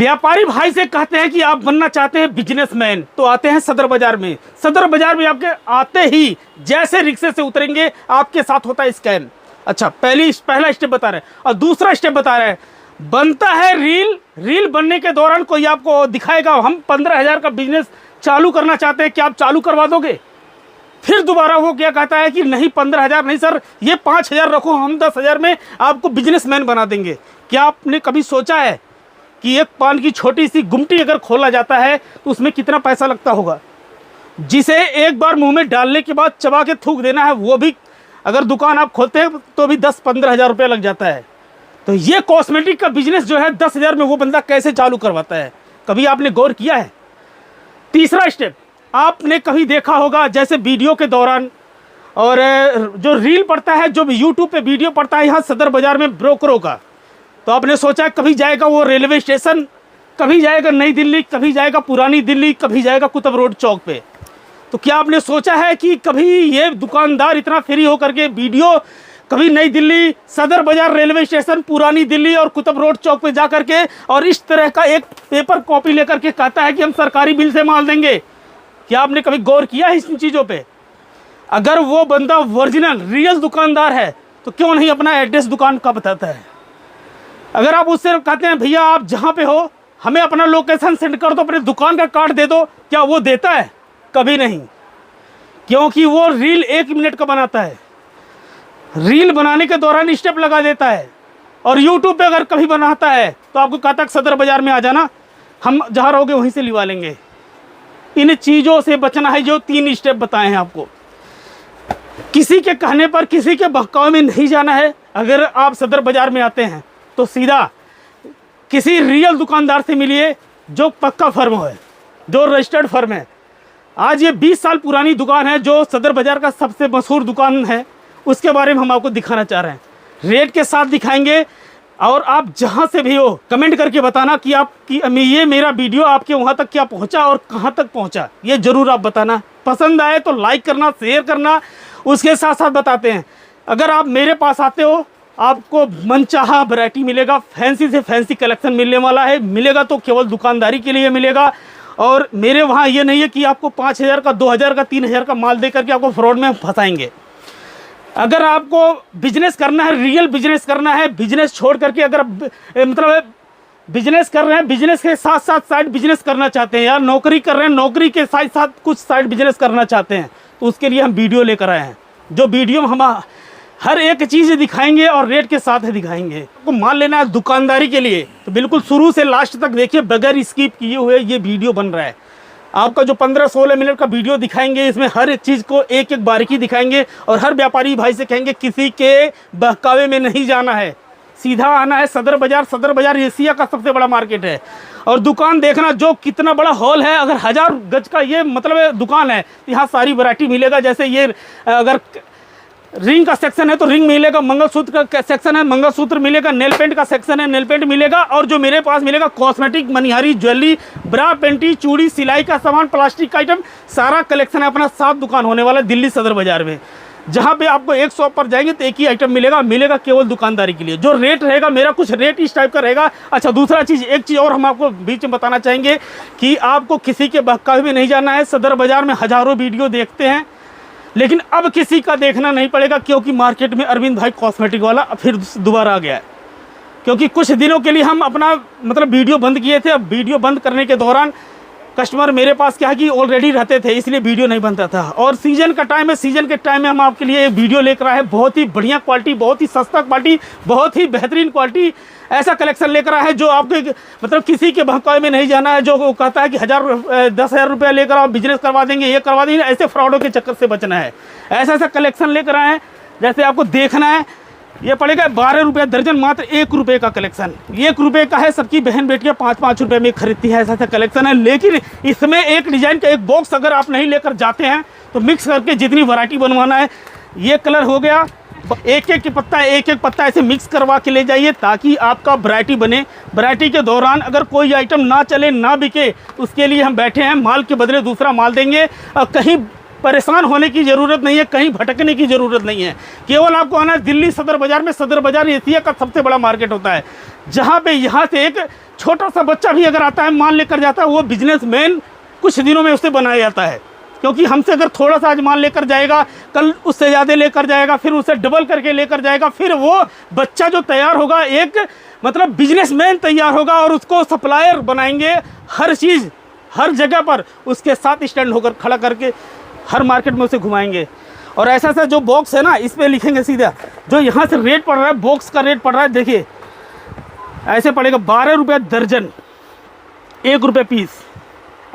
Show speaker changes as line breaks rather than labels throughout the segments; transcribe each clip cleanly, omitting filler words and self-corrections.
व्यापारी भाई से कहते हैं कि आप बनना चाहते हैं बिजनेसमैन, तो आते हैं सदर बाजार में। सदर बाजार में आपके आते ही जैसे रिक्शे से उतरेंगे आपके साथ होता है स्कैम। अच्छा, पहला स्टेप बता रहे हैं। और दूसरा स्टेप बता रहे हैं, बनता है रील बनने के दौरान कोई आपको दिखाएगा हम 15,000 का बिजनेस चालू करना चाहते हैं, क्या आप चालू करवा दोगे? फिर दोबारा वो क्या कहता है कि नहीं 15,000 नहीं सर, ये 5,000 रखो, हम 10,000 में आपको बिजनेसमैन बना देंगे। क्या आपने कभी सोचा है कि एक पान की छोटी सी गुमटी अगर खोला जाता है तो उसमें कितना पैसा लगता होगा, जिसे एक बार मुंह में डालने के बाद चबा के थूक देना है, वो भी अगर दुकान आप खोलते हैं तो भी 10-15 हज़ार रुपया लग जाता है। तो ये कॉस्मेटिक का बिजनेस जो है 10,000 में वो बंदा कैसे चालू करवाता है? कभी आपने गौर किया है? तीसरा स्टेप, आपने कभी देखा होगा जैसे वीडियो के दौरान और जो रील पड़ता है, जो यूट्यूब पे वीडियो पड़ता है यहाँ सदर बाजार में ब्रोकरों का, तो आपने सोचा कभी जाएगा वो रेलवे स्टेशन, कभी जाएगा नई दिल्ली, कभी जाएगा पुरानी दिल्ली, कभी जाएगा कुतुब रोड चौक पे। तो क्या आपने सोचा है कि कभी ये दुकानदार इतना फ्री होकर के वीडियो कभी नई दिल्ली, सदर बाजार, रेलवे स्टेशन, पुरानी दिल्ली और कुतुब रोड चौक पे जा करके और इस तरह का एक पेपर कॉपी लेकर के कहता है कि हम सरकारी बिल से माल देंगे? क्या आपने कभी गौर किया है इन चीज़ों पे? अगर वो बंदा ओरिजिनल रियल दुकानदार है तो क्यों नहीं अपना एड्रेस दुकान का बताता है? अगर आप उससे कहते हैं भैया आप जहाँ पे हो हमें अपना लोकेशन सेंड कर दो, अपने दुकान का कार्ड दे दो, क्या वो देता है? कभी नहीं, क्योंकि वो रील 1 मिनट का बनाता है, रील बनाने के दौरान स्टेप लगा देता है। और यूट्यूब पे अगर कभी बनाता है तो आपको कहता है सदर बाजार में आ जाना, हम जहाँ रहोगे वहीं से लिवा लेंगे। इन चीज़ों से बचना है, जो 3 स्टेप बताए हैं आपको। किसी के कहने पर, किसी के बहकावे में नहीं जाना है। अगर आप सदर बाजार में आते हैं तो सीधा किसी रियल दुकानदार से मिलिए जो पक्का फर्म है, जो रजिस्टर्ड फर्म है। आज ये 20 साल पुरानी दुकान है जो सदर बाजार का सबसे मशहूर दुकान है, उसके बारे में हम आपको दिखाना चाह रहे हैं। रेट के साथ दिखाएंगे और आप जहां से भी हो कमेंट करके बताना कि ये मेरा वीडियो आपके वहां तक क्या पहुंचा और कहां तक पहुंचा, ये ज़रूर आप बताना। पसंद आए तो लाइक करना, शेयर करना। उसके साथ साथ बताते हैं, अगर आप मेरे पास आते हो आपको मनचाहा वैरायटी मिलेगा, फैंसी से फैंसी कलेक्शन मिलने वाला है। मिलेगा तो केवल दुकानदारी के लिए मिलेगा। और मेरे वहाँ ये नहीं है कि आपको 5,000 का, 2,000 का, 3,000 का माल दे करके आपको फ्रॉड में फंसाएंगे। अगर आपको बिजनेस करना है, रियल बिजनेस करना है, बिजनेस छोड़ करके अगर मतलब बिजनेस कर रहे हैं, बिजनेस के साथ साथ साइड बिजनेस करना चाहते हैं, या नौकरी कर रहे हैं, नौकरी के साथ साथ कुछ साइड बिजनेस करना चाहते हैं, तो उसके लिए हम वीडियो लेकर आए हैं। जो वीडियो हम हर एक चीज़ दिखाएंगे और रेट के साथ ही दिखाएंगे। आपको मान लेना है दुकानदारी के लिए तो बिल्कुल शुरू से लास्ट तक देखिए, बगैर स्किप किए हुए ये वीडियो बन रहा है। आपका जो 15-16 मिनट का वीडियो दिखाएंगे, इसमें हर एक चीज़ को एक एक बारीकी दिखाएंगे। और हर व्यापारी भाई से कहेंगे किसी के बहकावे में नहीं जाना है, सीधा आना है सदर बाजार। सदर बाजार एशिया का सबसे बड़ा मार्केट है। और दुकान देखना, जो कितना बड़ा हॉल है, अगर 1000 गज का ये मतलब दुकान है, यहाँ सारी वैरायटी मिलेगा। जैसे ये अगर रिंग का सेक्शन है तो रिंग मिलेगा, मंगलसूत्र का सेक्शन है मंगलसूत्र मिलेगा, नेल पेंट का सेक्शन है नेल पेंट मिलेगा, और जो मेरे पास मिलेगा कॉस्मेटिक, मनिहारी, ज्वेलरी, ब्रा, पेंटी, चूड़ी, सिलाई का सामान, प्लास्टिक का आइटम, सारा कलेक्शन है। अपना 7 दुकान होने वाला है दिल्ली सदर बाजार में, जहाँ पे आपको एक शॉप पर जाएंगे तो एक ही आइटम मिलेगा केवल दुकानदारी के लिए। जो रेट रहेगा मेरा कुछ रेट इस टाइप का रहेगा। अच्छा, दूसरा चीज़, एक चीज़ और हम आपको बीच में बताना चाहेंगे कि आपको किसी के बहकावे में नहीं जाना है। सदर बाजार में हज़ारों वीडियो देखते हैं, लेकिन अब किसी का देखना नहीं पड़ेगा, क्योंकि मार्केट में अरविंद भाई कॉस्मेटिक वाला फिर दोबारा आ गया है। क्योंकि कुछ दिनों के लिए हम अपना मतलब वीडियो बंद किए थे। अब वीडियो बंद करने के दौरान कस्टमर मेरे पास क्या है कि ऑलरेडी रहते थे, इसलिए वीडियो नहीं बनता था। और सीजन का टाइम है, सीजन के टाइम में हम आपके लिए वीडियो लेकर आए हैं। बहुत ही बढ़िया क्वालिटी, बहुत ही सस्ता क्वालिटी, बहुत ही बेहतरीन क्वालिटी, ऐसा कलेक्शन लेकर आए हैं जो आपको मतलब किसी के बहकावे में नहीं जाना है। जो वो कहता है कि 10,000 रुपया लेकर आप बिजनेस करवा देंगे, ये करवा देंगे, ऐसे फ्रॉडों के चक्कर से बचना है। ऐसा कलेक्शन लेकर आए हैं। जैसे आपको देखना है, ये पड़ेगा 12 रुपये दर्जन, मात्र 1 रुपये का कलेक्शन। 1 रुपये का है, सबकी बहन बेटियाँ 5-5 रुपये में खरीदती है, ऐसा कलेक्शन है। लेकिन इसमें एक डिजाइन का एक बॉक्स अगर आप नहीं लेकर जाते हैं तो मिक्स करके जितनी वैरायटी बनवाना है, ये कलर हो गया, एक एक पत्ता ऐसे मिक्स करवा के ले जाइए ताकि आपका वैरायटी बने। वैरायटी के दौरान अगर कोई आइटम ना चले, ना बिके, उसके लिए हम बैठे हैं। माल के बदले दूसरा माल देंगे। और कहीं परेशान होने की ज़रूरत नहीं है, कहीं भटकने की ज़रूरत नहीं है। केवल आपको आना है दिल्ली सदर बाज़ार में। सदर बाज़ार एशिया का सबसे बड़ा मार्केट होता है, जहाँ पे यहाँ से एक छोटा सा बच्चा भी अगर आता है, माल लेकर जाता है, वो बिजनेसमैन कुछ दिनों में उसे बनाया जाता है। क्योंकि हमसे अगर थोड़ा सा आज माल लेकर जाएगा, कल उससे ज़्यादा लेकर जाएगा, फिर उसे डबल करके लेकर जाएगा, फिर वो बच्चा जो तैयार होगा एक मतलब बिजनेसमैन तैयार होगा, और उसको सप्लायर बनाएंगे। हर चीज़ हर जगह पर उसके साथ स्टैंड होकर खड़ा करके हर मार्केट में उसे घुमाएंगे। और ऐसा सा जो बॉक्स है ना, इस पर लिखेंगे सीधा जो यहाँ से रेट पड़ रहा है, बॉक्स का रेट पड़ रहा है, देखिए ऐसे पड़ेगा 12 रुपये दर्जन, 1 रुपये पीस।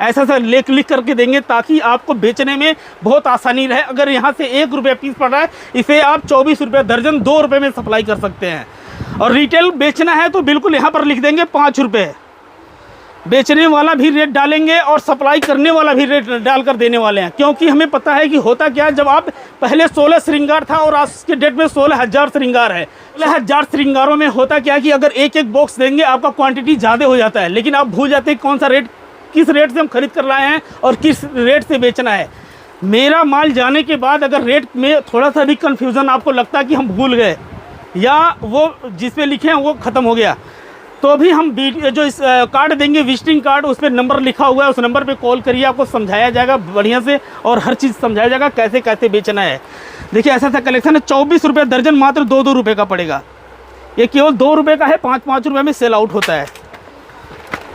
ऐसा सा लिख करके देंगे ताकि आपको बेचने में बहुत आसानी रहे। अगर यहाँ से 1 रुपये पीस पड़ रहा है, इसे आप 24 रुपये दर्जन 2 रुपये में सप्लाई कर सकते हैं। और रिटेल बेचना है तो बिल्कुल यहाँ पर लिख देंगे 5 रुपये। बेचने वाला भी रेट डालेंगे और सप्लाई करने वाला भी रेट डालकर देने वाले हैं, क्योंकि हमें पता है कि होता क्या है। जब आप पहले 16 श्रृंगार था और आज के डेट में 16,000 श्रृंगार है। 16,000 श्रृंगारों में होता क्या है कि अगर एक एक बॉक्स देंगे आपका क्वांटिटी ज़्यादा हो जाता है, लेकिन आप भूल जाते हैं कौन सा रेट, किस रेट से हम खरीद कर लाए हैं और किस रेट से बेचना है। मेरा माल जाने के बाद अगर रेट में थोड़ा सा भी कन्फ्यूज़न आपको लगता है कि हम भूल गए या वो जिस पे लिखे हैं वो ख़त्म हो गया, तो भी हम जो इस कार्ड देंगे, विजिटिंग कार्ड, उस पर नंबर लिखा हुआ है, उस नंबर पे कॉल करिए, आपको समझाया जाएगा बढ़िया से और हर चीज़ समझाया जाएगा कैसे कैसे बेचना है। देखिए ऐसा सा कलेक्शन है, 24 रुपये दर्जन, मात्र 2-2 रुपये का पड़ेगा। ये केवल 2 रुपये का है, 5-5 रुपये में सेल आउट होता है।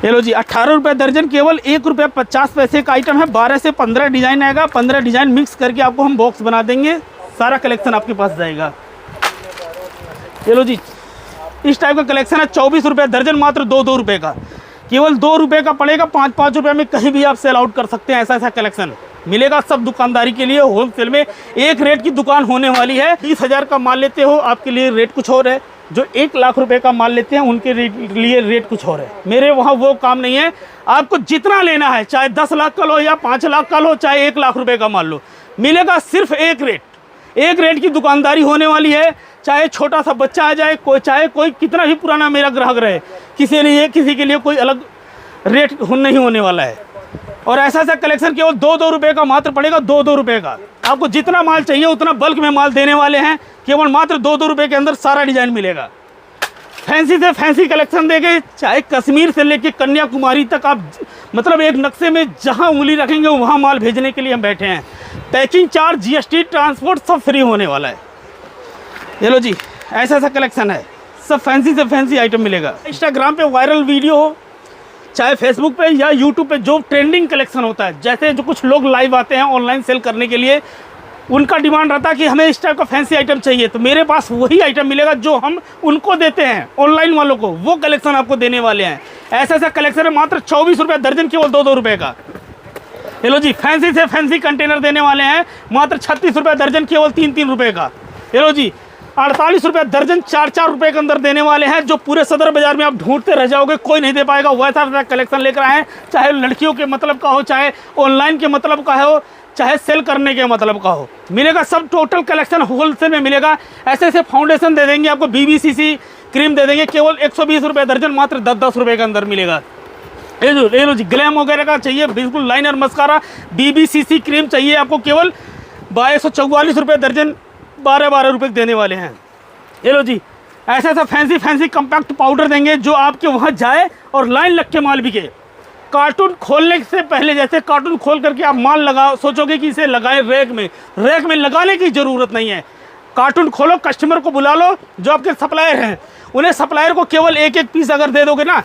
ये लो जी 18 रुपये दर्जन, केवल 1 रुपये 50 पैसे का आइटम है। 12 से 15 डिज़ाइन आएगा, 15 डिज़ाइन मिक्स करके आपको हम बॉक्स बना देंगे, सारा कलेक्शन आपके पास जाएगा। ये लो जी इस टाइप का कलेक्शन है, 24 रुपये दर्जन, मात्र 2-2 रुपये का। केवल 2 रुपये का पड़ेगा, 5-5 रुपये में कहीं भी आप सेल आउट कर सकते हैं। ऐसा ऐसा कलेक्शन मिलेगा सब दुकानदारी के लिए। होलसेल में एक रेट की दुकान होने वाली है। 20,000 का माल लेते हो आपके लिए रेट कुछ और है, जो 1 लाख रुपए का माल लेते हैं उनके लिए रेट कुछ और है। मेरे वहाँ वो काम नहीं है। आपको जितना लेना है, चाहे 10 लाख का लो या 5 लाख का लो, चाहे 1 लाख रुपए का माल लो, मिलेगा सिर्फ एक रेट। एक रेट की दुकानदारी होने वाली है। चाहे छोटा सा बच्चा आ जाए, चाहे कोई कितना भी पुराना मेरा ग्राहक रहे, किसी के लिए कोई अलग रेट नहीं होने वाला है। और ऐसा ऐसा कलेक्शन केवल 2-2 रुपये का मात्र पड़ेगा, 2-2 रुपये का। आपको जितना माल चाहिए उतना बल्क में माल देने वाले हैं। केवल मात्र 2-2 रुपये के अंदर सारा डिजाइन मिलेगा। फैंसी से फैंसी कलेक्शन देंगे, चाहे कश्मीर से लेके कन्याकुमारी तक। आप मतलब एक नक्शे में जहां उंगली रखेंगे वहां माल भेजने के लिए हम बैठे हैं। पैकिंग चार्ज, GST, ट्रांसपोर्ट सब फ्री होने वाला है। ये लो जी ऐसा ऐसा कलेक्शन है, सब फैंसी से फैंसी आइटम मिलेगा। इंस्टाग्राम पे वायरल वीडियो हो, चाहे फेसबुक पे या यूट्यूब पे, जो ट्रेंडिंग कलेक्शन होता है, जैसे जो कुछ लोग लाइव आते हैं ऑनलाइन सेल करने के लिए, उनका डिमांड रहता है कि हमें इस टाइप का फैंसी आइटम चाहिए, तो मेरे पास वही आइटम मिलेगा जो हम उनको देते हैं ऑनलाइन वालों को, वो कलेक्शन आपको देने वाले हैं। ऐसा ऐसा कलेक्शन है, मात्र 24 रुपये दर्जन, केवल 2-2 रुपये का। ये लो जी फैंसी से फैंसी कंटेनर देने वाले हैं, मात्र 36 रुपये दर्जन, केवल 3-3 रुपये का। ये लो जी 48 रुपये दर्जन, 4-4 रुपये के अंदर देने वाले हैं, जो पूरे सदर बाजार में आप ढूंढते रह जाओगे, कोई नहीं दे पाएगा। वैसा कलेक्शन लेकर आए हैं, चाहे लड़कियों के मतलब का हो, चाहे ऑनलाइन के मतलब का हो, चाहे सेल करने के मतलब का हो, मिलेगा सब। टोटल कलेक्शन होलसेल में मिलेगा। ऐसे ऐसे फाउंडेशन दे देंगे आपको, BBCC क्रीम दे देंगे, केवल 120 रुपये दर्जन, मात्र 10-10 रुपये के अंदर मिलेगा। ले लो जी ग्लैम वगैरह का चाहिए, बिल्कुल लाइनर मस्कारा, BBCC क्रीम चाहिए आपको, केवल 144 रुपये दर्जन, 12-12 रुपये देने वाले हैं। ये लो जी ऐसा ऐसा फैंसी फैंसी कम्पैक्ट पाउडर देंगे, जो आपके वहाँ जाए और लाइन लग के माल बिके। कार्टून खोलने से पहले, जैसे कार्टून खोल करके आप माल लगा सोचोगे कि इसे लगाएं रैक में लगाने की ज़रूरत नहीं है। कार्टून खोलो, कस्टमर को बुला लो, जो आपके सप्लायर हैं, उन्हें सप्लायर को केवल 1-1 पीस अगर दे दोगे ना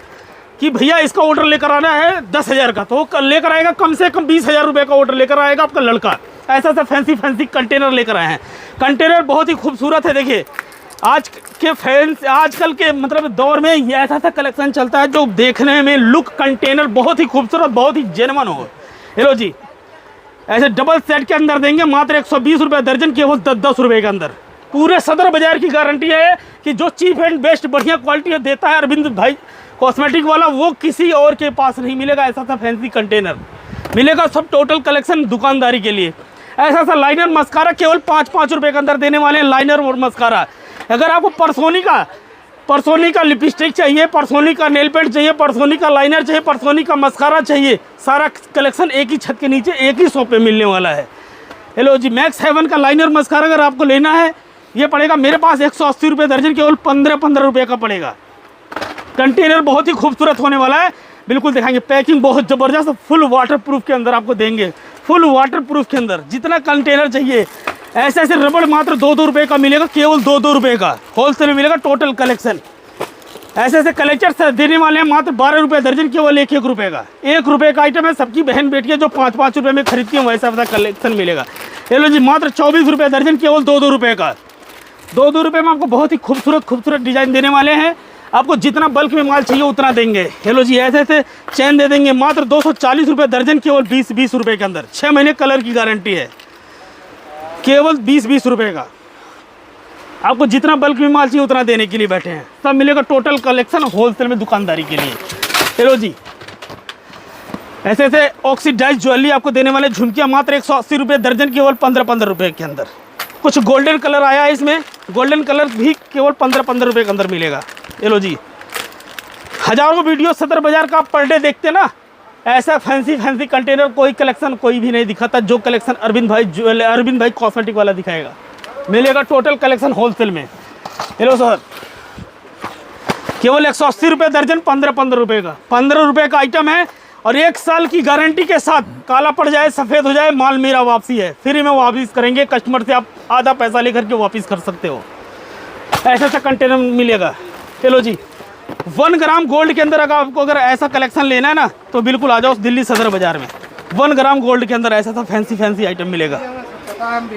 कि भैया इसका ऑर्डर लेकर आना है 10,000 का, तो वो लेकर आएगा कम से कम 20,000 रुपये का ऑर्डर लेकर आएगा आपका लड़का। ऐसा ऐसा फैंसी फैंसी कंटेनर लेकर आए हैं। कंटेनर बहुत ही खूबसूरत है। देखिए आजकल के मतलब दौर में ये ऐसा सा कलेक्शन चलता है जो देखने में लुक कंटेनर बहुत ही खूबसूरत, बहुत ही जेन्युइन हो। ये लो जी ऐसे डबल सेट के अंदर देंगे, मात्र 120 रुपये दर्जन, केवल 10-10 रुपये के अंदर। पूरे सदर बाजार की गारंटी है कि जो चीप एंड बेस्ट बढ़िया क्वालिटी देता है अरविंद भाई कॉस्मेटिक वाला, वो किसी और के पास नहीं मिलेगा। ऐसा सा फैंसी कंटेनर मिलेगा, सब टोटल कलेक्शन दुकानदारी के लिए। ऐसा सा लाइनर मस्कारा केवल 5-5 रुपये के अंदर देने वाले हैं, लाइनर और मस्कारा। अगर आपको परसोनी का लिपस्टिक चाहिए, परसोनी का नेल पेंट चाहिए, परसोनी का लाइनर चाहिए, परसोनी का मस्कारा चाहिए, सारा कलेक्शन एक ही छत के नीचे एक ही शॉप पे मिलने वाला है। हेलो जी, मैक्स हेवन का लाइनर मस्कारा अगर आपको लेना है, ये पड़ेगा मेरे पास 180 रुपये दर्जन, केवल 15-15 रुपये का पड़ेगा। कंटेनर बहुत ही खूबसूरत होने वाला है, बिल्कुल दिखाएंगे। पैकिंग बहुत ज़बरदस्त, फुल वाटर प्रूफ के अंदर आपको देंगे, फुल वाटर प्रूफ के अंदर। जितना कंटेनर चाहिए, ऐसे ऐसे रबड़ मात्र 2-2 रुपये का मिलेगा, केवल 2-2 रुपये का होलसेल में मिलेगा। टोटल कलेक्शन ऐसे ऐसे कलेक्टर देने वाले हैं मात्र 12 रुपये दर्जन, केवल 1-1 रुपये का। 1 रुपये का आइटम है, सबकी बहन बेटियाँ जो 5-5 रुपये में खरीदती हैं वैसा वैसा कलेक्शन मिलेगा। ये लो जी, मात्र 24 रुपये दर्जन, केवल 2-2 रुपये का। 2-2 रुपये में आपको बहुत ही खूबसूरत डिज़ाइन देने वाले हैं। आपको जितना बल्क में माल चाहिए उतना देंगे। हेलो जी, ऐसे ऐसे चैन दे देंगे मात्र 240 रुपये दर्जन, केवल 20-20 रुपये के अंदर। 6 महीने कलर की गारंटी है, केवल 20-20 रुपये का। आपको जितना बल्क में माल चाहिए उतना देने के लिए बैठे हैं। सब मिलेगा, टोटल कलेक्शन होलसेल में दुकानदारी के लिए। हेलो जी, ऐसे ऐसे ऑक्सीडाइज ज्वेलरी आपको देने वाले झुमकियाँ मात्र 180 रुपये दर्जन, केवल 15-15 रुपये के अंदर। कुछ गोल्डन कलर आया है इसमें, गोल्डन कलर भी केवल 15-15 रुपये के अंदर मिलेगा। ये लो जी, हज़ारों वीडियो सदर बाज़ार का पर डे देखते ना, ऐसा फैंसी कंटेनर कोई कलेक्शन कोई भी नहीं दिखाता जो कलेक्शन अरविंद भाई कॉस्मेटिक वाला दिखाएगा। मिलेगा टोटल कलेक्शन होलसेल में। हेलो सर, केवल 180 रुपये दर्जन, 15-15 रुपये का। 15 रुपये का आइटम है और 1 साल की गारंटी के साथ। काला पड़ जाए, सफ़ेद हो जाए, माल मेरा वापसी है, फ्री में वापस करेंगे। कस्टमर से आप आधा पैसा लेकर के वापस कर सकते हो। ऐसा ऐसा कंटेनर मिलेगा। चलो जी, 1 ग्राम गोल्ड के अंदर अगर ऐसा कलेक्शन लेना है ना, तो बिल्कुल आ जाओ दिल्ली सदर बाज़ार में। 1 ग्राम गोल्ड के अंदर ऐसा फैंसी आइटम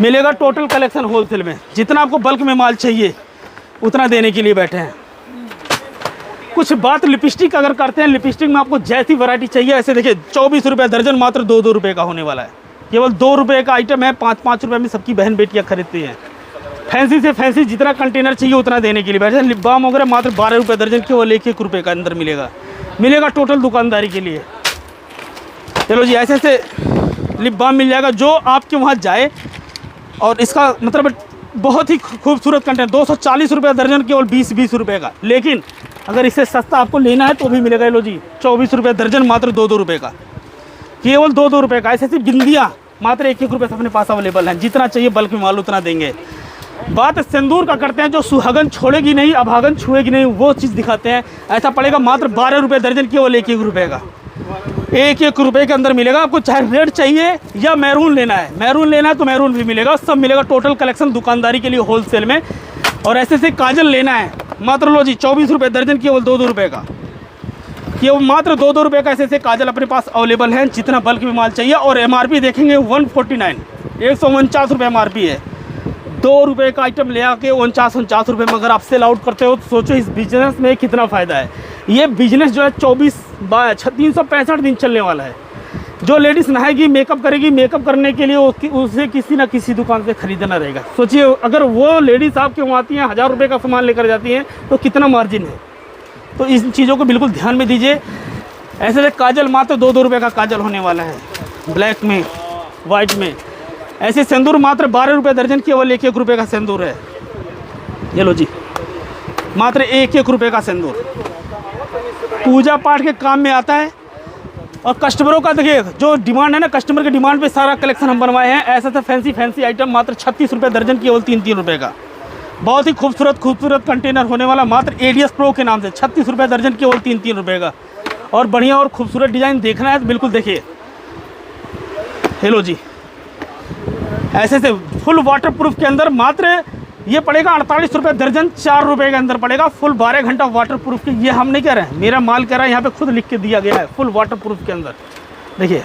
मिलेगा टोटल कलेक्शन होलसेल में। जितना आपको बल्क में माल चाहिए उतना देने के लिए बैठे हैं। कुछ बात लिपस्टिक अगर करते हैं, लिपस्टिक में आपको जैसी वैरायटी चाहिए ऐसे देखिए, 24 रुपये दर्जन, मात्र 2-2 रुपये का होने वाला है। केवल 2 रुपये का आइटम है, 5-5 रुपये में सबकी बहन बेटियाँ खरीदती हैं। फैंसी से फैंसी जितना कंटेनर चाहिए उतना देने के लिए बैठे। लिप बाम वगैरह मात्र 12 रुपये दर्जन, केवल 1-1 रुपये का अंदर मिलेगा टोटल दुकानदारी के लिए। चलो जी, ऐसे ऐसे लिप बाम मिल जाएगा जो आपके वहाँ जाए। और इसका मतलब बहुत ही खूबसूरत कंटेनर, 240 रुपये दर्जन, केवल 20-20 रुपये का। लेकिन अगर इससे सस्ता आपको लेना है तो भी मिलेगा। लो जी, 24 रुपये दर्जन, मात्र 2-2 रुपये का, केवल 2-2 रुपये का। ऐसे सिर्फ बिंदियाँ मात्र 1-1 रुपये से अपने पास अवेलेबल हैं। जितना चाहिए बल्क में माल उतना देंगे। बात सिंदूर का करते हैं, जो सुहागन छोड़ेगी नहीं, अभागन छुएगी नहीं, वो चीज़ दिखाते हैं। ऐसा पड़ेगा मात्र 12 रुपये दर्जन, केवल 1-1 रुपये का। 1-1 रुपये के अंदर मिलेगा। आपको चाहे रेड चाहिए या मैरून लेना है तो मैरून भी मिलेगा। सब मिलेगा टोटल कलेक्शन दुकानदारी के लिए होलसेल में। और ऐसे ऐसे काजल लेना है, मात्र लो जी 24 रुपये दर्जन, केवल 2-2 रुपये का। केवल मात्र 2-2 रुपये का ऐसे ऐसे काजल अपने पास अवेलेबल हैं, जितना बल्क में माल चाहिए। और MRP देखेंगे 149, 149 रुपये MRP है। 2 रुपये का आइटम ले आके 49 रुपये में अगर आप सेल आउट करते हो तो सोचो इस बिजनेस में कितना फ़ायदा है। ये बिजनेस जो है 365 दिन चलने वाला है। जो लेडीज़ नहाएगी, मेकअप करेगी, मेकअप करने के लिए उसे किसी ना किसी दुकान से खरीदना रहेगा। सोचिए, अगर वो लेडीज़ आपके वहाँ आती हैं, 1000 रुपये का सामान लेकर जाती हैं, तो कितना मार्जिन है। तो इन चीज़ों को बिल्कुल ध्यान में दीजिए। ऐसे काजल मात्र 2-2 रुपये का काजल होने वाला है, ब्लैक में, वाइट में। ऐसे सिंदूर मात्र 12 रुपये दर्जन, केवल 1-1 रुपये का सिंदूर है। ये लो जी, मात्र 1-1 रुपये का सिंदूर पूजा पाठ के काम में आता है। और कस्टमरों का देखिए जो डिमांड है ना, कस्टमर की डिमांड पे सारा कलेक्शन हम बनवाए हैं। ऐसा था फैंसी आइटम मात्र 36 रुपये दर्जन, केवल 3-3 रुपये का। बहुत ही खूबसूरत कंटेनर होने वाला, मात्र ADS Pro के नाम से 36 रुपये दर्जन, केवल 3-3 रुपये का। और बढ़िया और खूबसूरत डिज़ाइन देखना है तो बिल्कुल देखिए। हेलो जी, ऐसे से फुल वाटर प्रूफ के अंदर मात्र ये पड़ेगा 48 रुपये दर्जन, 4 रुपये के अंदर पड़ेगा। फुल 12 घंटा वाटर प्रूफ के, ये हम नहीं कह रहे हैं, मेरा माल कह रहा है, यहाँ पे खुद लिख के दिया गया है, फुल वाटर प्रूफ के अंदर। देखिए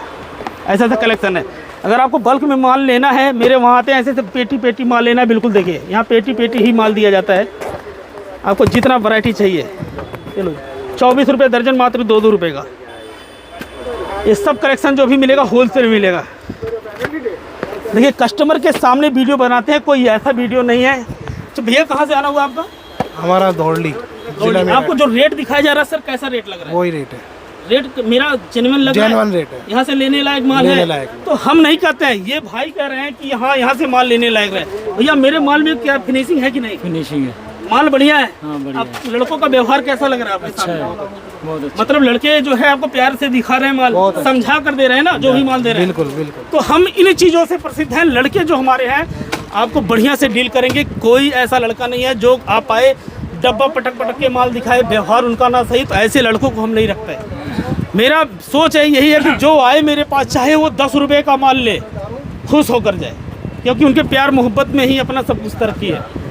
ऐसा ऐसा कलेक्शन है। अगर आपको बल्क में माल लेना है, मेरे वहाँ आते हैं, ऐसे ऐसे पेटी माल लेना है, बिल्कुल देखिए यहाँ पेटी ही माल दिया जाता है। आपको जितना वैरायटी चाहिए। चलो 24 रुपये दर्जन, मात्र 2-2 रुपये का। ये सब कलेक्शन जो भी मिलेगा होलसेल मिलेगा। देखिए कस्टमर के सामने वीडियो बनाते हैं, कोई ऐसा वीडियो नहीं है। तो भैया कहाँ से आना हुआ आपका?
हमारा दौड़ली।
आपको जो रेट दिखाया जा रहा है सर, कैसा रेट लग रहा है?
वही रेट है।
रेट मेरा जेन्युइन लग रहा है?
जेन्युइन रेट है।
यहाँ से लेने लायक माल है? तो हम नहीं कहते हैं, ये भाई कह रहे हैं कि यहाँ से माल लेने लायक है। भैया मेरे माल में क्या फिनिशिंग है कि नहीं?
फिनिशिंग है,
माल बढ़िया है।
हाँ बढ़िया।
अब लड़कों का व्यवहार कैसा लग रहा है आपके
अच्छा
सामने?
है।
मतलब लड़के जो है आपको प्यार से दिखा रहे हैं माल, समझा कर दे रहे हैं ना, जो भी माल दे रहे हैं।
बिल्कुल बिल्कुल।
तो हम इन चीज़ों से प्रसिद्ध हैं। लड़के जो हमारे हैं आपको बढ़िया से डील करेंगे। कोई ऐसा लड़का नहीं है जो आप आए डब्बा पटक पटक के माल दिखाए, व्यवहार उनका ना सही, तो ऐसे लड़कों को हम नहीं रखते। मेरा सोच है यही है कि जो आए मेरे पास चाहे वो 10 रुपये का माल ले, खुश होकर जाए, क्योंकि उनके प्यार मोहब्बत में ही अपना सब कुछ तरक्की है।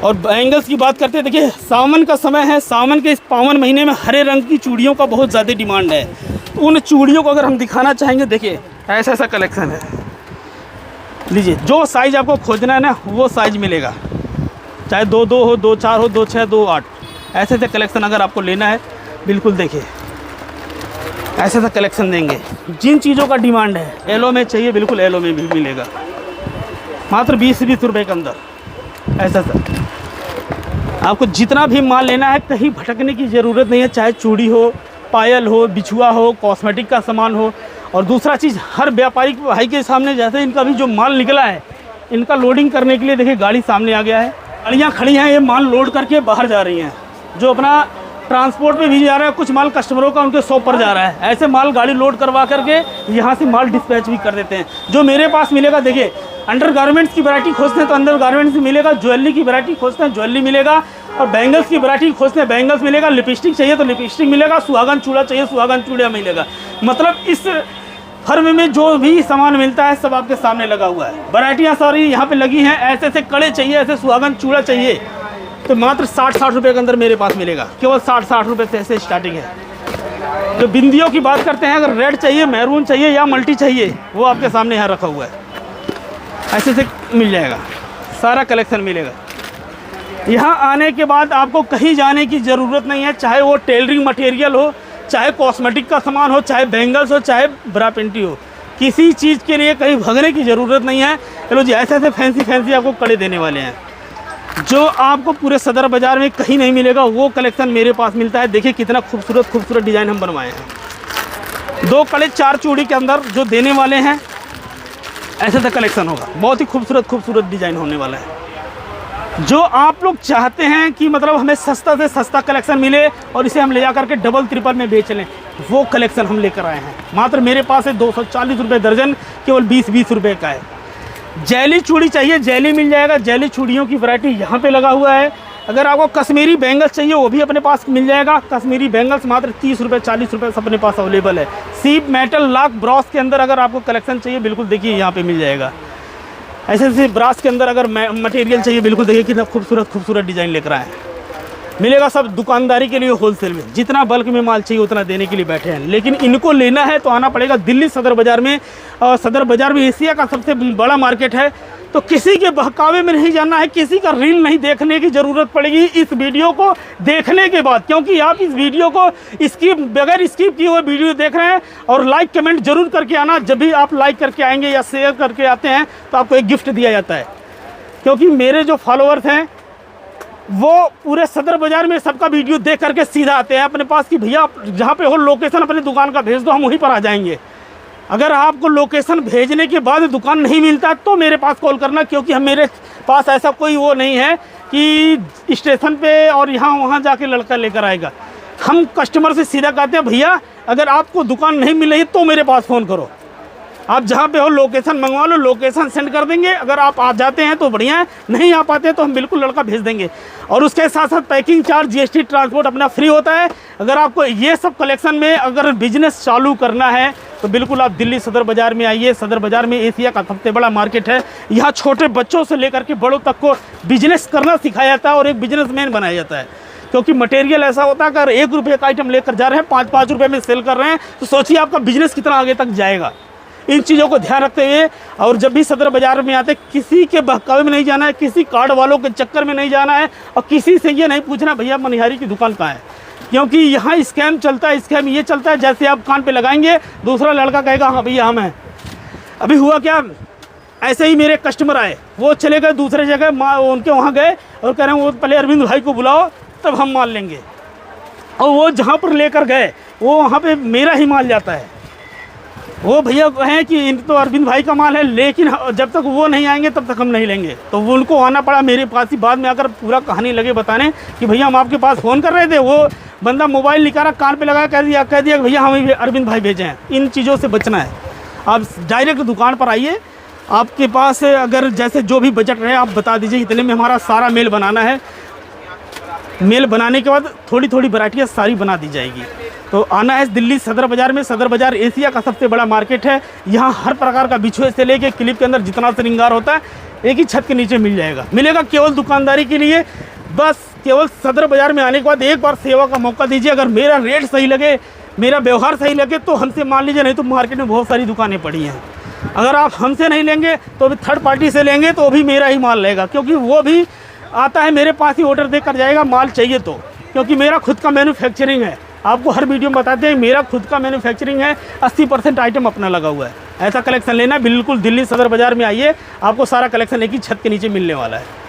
और बैंगल्स की बात करते हैं, देखिए सावन का समय है, सावन के इस पावन महीने में हरे रंग की चूड़ियों का बहुत ज़्यादा डिमांड है। तो उन चूड़ियों को अगर हम दिखाना चाहेंगे, देखिए ऐसा ऐसा कलेक्शन है, लीजिए जो साइज़ आपको खोजना है ना वो साइज़ मिलेगा, चाहे 2-2 हो, 2-4 हो, 2-6, 2-8, ऐसे ऐसे कलेक्शन अगर आपको लेना है बिल्कुल देखिए ऐसे ऐसा कलेक्शन देंगे। जिन चीज़ों का डिमांड है, येलो में चाहिए बिल्कुल येलो में भी मिलेगा, मात्र 20-20 रुपये के अंदर। ऐसा सर आपको जितना भी माल लेना है कहीं भटकने की ज़रूरत नहीं है, चाहे चूड़ी हो, पायल हो, बिछुआ हो, कॉस्मेटिक का सामान हो। और दूसरा चीज़, हर व्यापारी भाई के सामने जैसे इनका भी जो माल निकला है, इनका लोडिंग करने के लिए देखिए गाड़ी सामने आ गया है, गाड़ियाँ खड़ी हैं, ये माल लोड करके बाहर जा रही हैं। जो अपना ट्रांसपोर्ट पे भी जा रहा है, कुछ माल कस्टमरों का उनके शॉप पर जा रहा है, ऐसे माल गाड़ी लोड करवा करके यहाँ से माल डिस्पैच भी कर देते हैं। जो मेरे पास मिलेगा, देखिए अंडर गारमेंट्स की वैरायटी खोजते हैं तो अंडर गारमेंट्स मिलेगा, ज्वेलरी की वैरायटी खोजते हैं ज्वेलरी मिलेगा, और बैंगल्स की वैरायटी खोजते हैं बैंगल्स मिलेगा, लिपस्टिक चाहिए तो लिपस्टिक मिलेगा, सुहागन चूड़ा चाहिए सुहागन चूड़ा मिलेगा। मतलब इस फर्म में जो भी सामान मिलता है सब आपके सामने लगा हुआ है। वैरायटियाँ सारी यहाँ पे लगी हैं। ऐसे ऐसे कड़े चाहिए, ऐसे सुहागन चूड़ा चाहिए तो मात्र 60-60 रुपये के अंदर मेरे पास मिलेगा, केवल 60-60 रुपये से ऐसे स्टार्टिंग है। जो बिंदियों की बात करते हैं, अगर रेड चाहिए, मैरून चाहिए या मल्टी चाहिए, वो आपके सामने यहाँ रखा हुआ है, ऐसे ऐसे मिल जाएगा, सारा कलेक्शन मिलेगा। यहाँ आने के बाद आपको कहीं जाने की ज़रूरत नहीं है, चाहे वो टेलरिंग मटेरियल हो, चाहे कॉस्मेटिक का सामान हो, चाहे बैंगल्स हो, चाहे ब्रा पेंटी हो, किसी चीज़ के लिए कहीं भगने की ज़रूरत नहीं है। चलो जी, ऐसे ऐसे फैंसी आपको कड़े देने वाले हैं जो आपको पूरे सदर बाज़ार में कहीं नहीं मिलेगा, वो कलेक्शन मेरे पास मिलता है। देखिए कितना खूबसूरत डिज़ाइन हम बनवाए हैं। 2 कड़े 4 चूड़ी के अंदर जो देने वाले हैं, ऐसे ऐसा कलेक्शन होगा, बहुत ही खूबसूरत डिज़ाइन होने वाला है। जो आप लोग चाहते हैं कि मतलब हमें सस्ता से सस्ता कलेक्शन मिले और इसे हम ले जा करके डबल ट्रिपल में बेच लें, वो कलेक्शन हम लेकर आए हैं। मात्र मेरे पास है 240 रुपये दर्जन, केवल 20-20 रुपये का है। जैली चूड़ी चाहिए, जैली मिल जाएगा, जैली चूड़ियों की वैरायटी यहाँ पे लगा हुआ है। अगर आपको कश्मीरी बैंगल्स चाहिए वो भी अपने पास मिल जाएगा। कश्मीरी बैंगल्स मात्र 30 रुपये 40 रुपये अपने पास अवेलेबल है। सीप मेटल लॉक ब्रॉस के अंदर अगर आपको कलेक्शन चाहिए, बिल्कुल देखिए यहाँ पे मिल जाएगा। ऐसे ऐसे ब्रास के अंदर अगर मटेरियल चाहिए, बिल्कुल देखिए कितना खूबसूरत डिज़ाइन लेकर आए हैं। मिलेगा सब दुकानदारी के लिए होलसेल में, जितना बल्क में माल चाहिए उतना देने के लिए बैठे हैं। लेकिन इनको लेना है तो आना पड़ेगा दिल्ली सदर बाज़ार में, और सदर बाज़ार में एशिया का सबसे बड़ा मार्केट है। तो किसी के बहकावे में नहीं जाना है, किसी का रील नहीं देखने की ज़रूरत पड़ेगी इस वीडियो को देखने के बाद, क्योंकि आप इस वीडियो को बगैर स्किप किए हुए वीडियो देख रहे हैं। और लाइक कमेंट जरूर करके आना, जब भी आप लाइक करके आएंगे या शेयर करके आते हैं तो आपको एक गिफ्ट दिया जाता है। क्योंकि मेरे जो फॉलोअर्स हैं वो पूरे सदर बाज़ार में सबका वीडियो देख करके सीधा आते हैं अपने पास कि भैया आप जहाँ पे हो लोकेशन अपनी दुकान का भेज दो, हम वहीं पर आ जाएंगे। अगर आपको लोकेशन भेजने के बाद दुकान नहीं मिलता तो मेरे पास कॉल करना, क्योंकि मेरे पास ऐसा कोई वो नहीं है कि स्टेशन पे और यहाँ वहाँ जाके लड़का लेकर आएगा। हम कस्टमर से सीधा कहते हैं भैया अगर आपको दुकान नहीं मिल रही तो मेरे पास फ़ोन करो, आप जहाँ पे हो लोकेशन मंगवा लो, लोकेशन सेंड कर देंगे। अगर आप आ जाते हैं तो बढ़िया है, नहीं आ पाते हैं तो हम बिल्कुल लड़का भेज देंगे। और उसके साथ साथ पैकिंग चार्ज, जीएसटी, ट्रांसपोर्ट अपना फ्री होता है। अगर आपको ये सब कलेक्शन में अगर बिजनेस चालू करना है तो बिल्कुल आप दिल्ली सदर बाज़ार में आइए। सदर बाज़ार में एशिया का सबसे बड़ा मार्केट है। यहाँ छोटे बच्चों से लेकर के बड़ों तक को बिजनेस करना सिखाया जाता है और एक बिजनेसमैन बनाया जाता है। क्योंकि मटेरियल ऐसा होता है अगर 1 रुपये का आइटम लेकर जा रहे हैं, 5-5 रुपये में सेल कर रहे हैं, तो सोचिए आपका बिजनेस कितना आगे तक जाएगा। इन चीज़ों को ध्यान रखते हुए और जब भी सदर बाज़ार में आते, किसी के बहकावे में नहीं जाना है, किसी कार्ड वालों के चक्कर में नहीं जाना है, और किसी से ये नहीं पूछना भैया मनिहारी की दुकान कहाँ है। क्योंकि यहाँ स्कैम चलता है। स्कैम ये चलता है जैसे आप कान पे लगाएंगे दूसरा लड़का कहेगा हाँ भैया हम हैं। अभी हुआ क्या, ऐसे ही मेरे कस्टमर आए, वो चले गए दूसरे जगह, उनके वहाँ गए और कह रहे हैं वो पहले अरविंद भाई को बुलाओ तब हम माल लेंगे। और वो जहाँ पर लेकर गए वो वहाँ पे मेरा ही माल जाता है। वो भैया हैं कि इन तो अरविंद भाई का माल है, लेकिन जब तक वो नहीं आएंगे तब तक हम नहीं लेंगे। तो वो उनको आना पड़ा मेरे पास ही, बाद में आकर पूरा कहानी लगे बताने कि भैया हम आपके पास फ़ोन कर रहे थे, वो बंदा मोबाइल निकाला कान पे लगा कह दिया कि भैया हमें अरविंद भाई भेजे हैं। इन चीज़ों से बचना है। आप डायरेक्ट दुकान पर आइए, आपके पास अगर जैसे जो भी बजट रहे आप बता दीजिए, इतने में हमारा सारा मेल बनाना है। मेल बनाने के बाद थोड़ी थोड़ी वैरायटियाँ सारी बना दी जाएगी। तो आना है दिल्ली सदर बाज़ार में। सदर बाज़ार एशिया का सबसे बड़ा मार्केट है। यहाँ हर प्रकार का बिछुए से लेके क्लिप के अंदर जितना श्रृंगार होता है एक ही छत के नीचे मिलेगा केवल दुकानदारी के लिए। बस केवल सदर बाज़ार में आने के बाद एक बार सेवा का मौका दीजिए। अगर मेरा रेट सही लगे, मेरा व्यवहार सही लगे तो हमसे मान लीजिए, नहीं तो मार्केट में बहुत सारी दुकानें पड़ी हैं। अगर आप हमसे नहीं लेंगे तो अभी थर्ड पार्टी से लेंगे तो भी मेरा ही माल लेगा, क्योंकि वो भी आता है मेरे पास ही ऑर्डर देकर जाएगा माल चाहिए तो, क्योंकि मेरा खुद का मैन्युफैक्चरिंग है। आपको हर वीडियो में बताते हैं मेरा खुद का मैन्युफैक्चरिंग है, 80% आइटम अपना लगा हुआ है। ऐसा कलेक्शन लेना बिल्कुल दिल्ली सदर बाज़ार में आइए, आपको सारा कलेक्शन एक ही छत के नीचे मिलने वाला है।